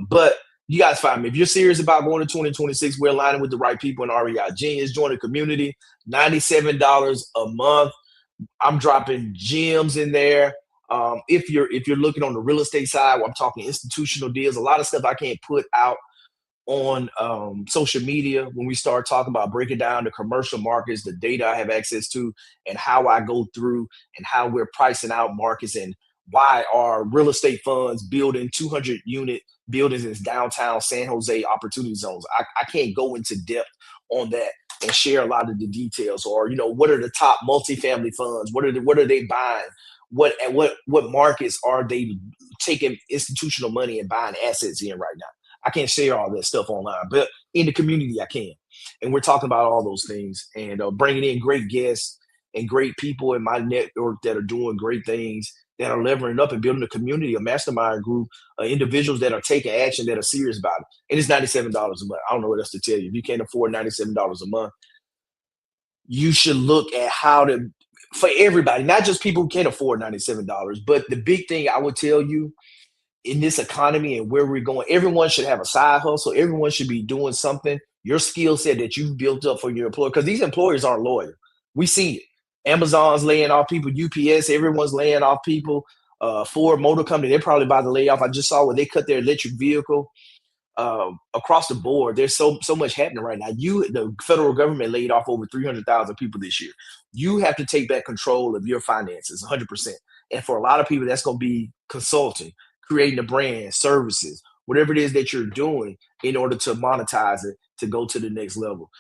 A: But you guys find me. If you're serious about going to 2026, we're aligning with the right people in REI Genius. Join the community. $97 a month. I'm dropping gems in there. If you're looking on the real estate side, I'm talking institutional deals. A lot of stuff I can't put out on social media when we start talking about breaking down the commercial markets, the data I have access to, and how I go through and how we're pricing out markets and why are real estate funds building 200 unit buildings in downtown San Jose opportunity zones. I can't go into depth on that and share a lot of the details, or what are the top multifamily funds, what are they buying, what markets are they taking institutional money and buying assets in right now. I can't share all that stuff online, but in the community I can. And we're talking about all those things and bringing in great guests and great people in my network that are doing great things, that are leveling up and building a community, a mastermind group, individuals that are taking action, that are serious about it. And it's $97 a month. I don't know what else to tell you. If you can't afford $97 a month, you should look at how to, for everybody, not just people who can't afford $97. But the big thing I would tell you, in this economy and where we're going, everyone should have a side hustle. Everyone should be doing something. Your skill set that you've built up for your employer, because these employers aren't loyal. We see it. Amazon's laying off people. UPS, everyone's laying off people. Ford Motor Company, they're probably about to lay off. I just saw where they cut their electric vehicle across the board. There's so much happening right now. The federal government laid off over 300,000 people this year. You have to take back control of your finances 100%. And for a lot of people, that's going to be consulting, creating a brand, services, whatever it is that you're doing in order to monetize it to go to the next level.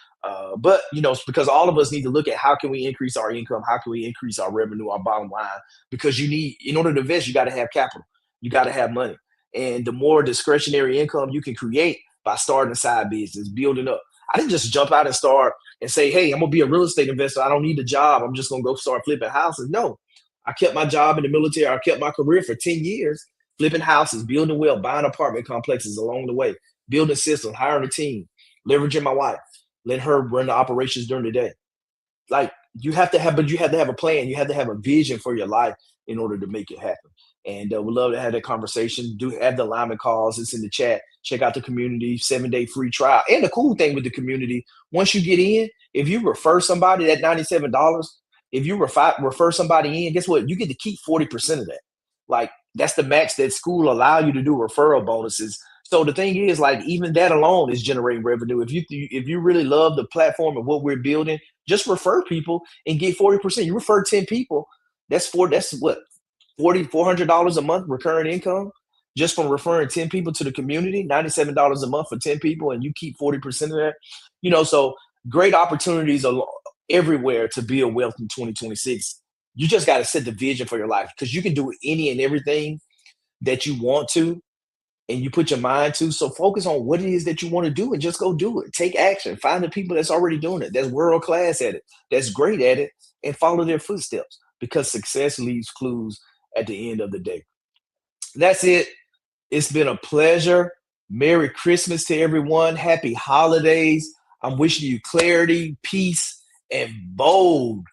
A: But because all of us need to look at how can we increase our income, how can we increase our revenue, our bottom line, because in order to invest, you got to have capital, you got to have money. And the more discretionary income you can create by starting a side business, building up. I didn't just jump out and start and say, hey, I'm going to be a real estate investor. I don't need a job. I'm just going to go start flipping houses. No, I kept my job in the military. I kept my career for 10 years, flipping houses, building wealth, buying apartment complexes along the way, building systems, hiring a team, leveraging my wife, letting her run the operations during the day. Like but you have to have a plan. You have to have a vision for your life in order to make it happen. And we'd love to have that conversation. Do have the alignment calls. It's in the chat. Check out the community, 7-day free trial. And the cool thing with the community, once you get in, if you refer somebody, that $97, if you refer somebody in, guess what? You get to keep 40% of that. Like, that's the max that school allow you to do, referral bonuses. So the thing is, like, even that alone is generating revenue. If you really love the platform and what we're building, just refer people and get 40%. You refer 10 people, that's what, $400 a month recurring income just from referring 10 people to the community. $97 a month for 10 people, and you keep 40% of that. So great opportunities are everywhere to build wealth in 2026. You just got to set the vision for your life, because you can do any and everything that you want to and you put your mind to. So focus on what it is that you want to do and just go do it. Take action. Find the people that's already doing it, that's world class at it, that's great at it, and follow their footsteps, because success leaves clues at the end of the day. That's it. It's been a pleasure. Merry Christmas to everyone. Happy holidays. I'm wishing you clarity, peace, and bold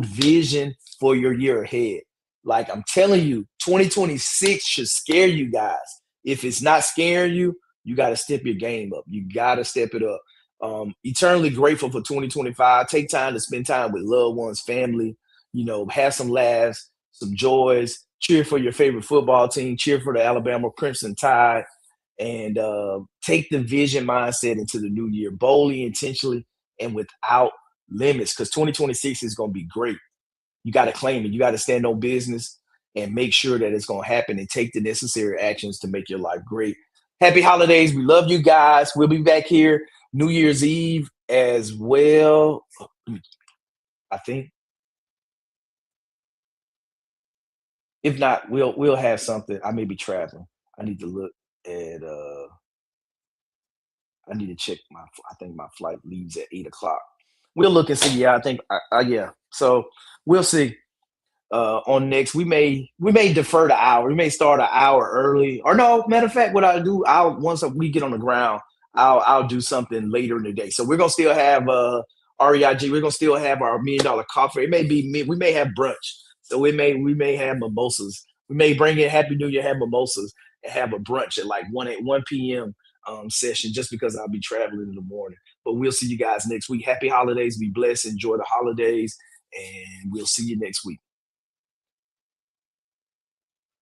A: vision for your year ahead. Like, I'm telling you, 2026 should scare you guys. If it's not scaring you, you got to step your game up. You got to step it up. Eternally grateful for 2025. Take time to spend time with loved ones, family, have some laughs, some joys, cheer for your favorite football team, cheer for the Alabama Crimson Tide, and take the vision mindset into the new year boldly, intentionally, and without limits, because 2026 is going to be great. You got to claim it. You got to stand on business and make sure that it's going to happen, and take the necessary actions to make your life great. Happy holidays. We love you guys. We'll be back here New Year's Eve as well. I think. If not, we'll have something. I may be traveling. I need to look at I need to check I think my flight leaves at 8 o'clock. We'll look and see. Yeah, I think yeah. So we'll see. on next. We may defer the hour. We may start an hour early. Or no, matter of fact, what I'll do, I'll once we get on the ground, I'll do something later in the day. So we're gonna still have REIG. We're gonna still have our $1 million coffee. It may be we may have brunch. So we may have mimosas. We may bring in Happy New Year, have mimosas, and have a brunch at like 1 p.m. Session just because I'll be traveling in the morning. But we'll see you guys next week. Happy holidays. Be blessed. Enjoy the holidays. And we'll see you next week.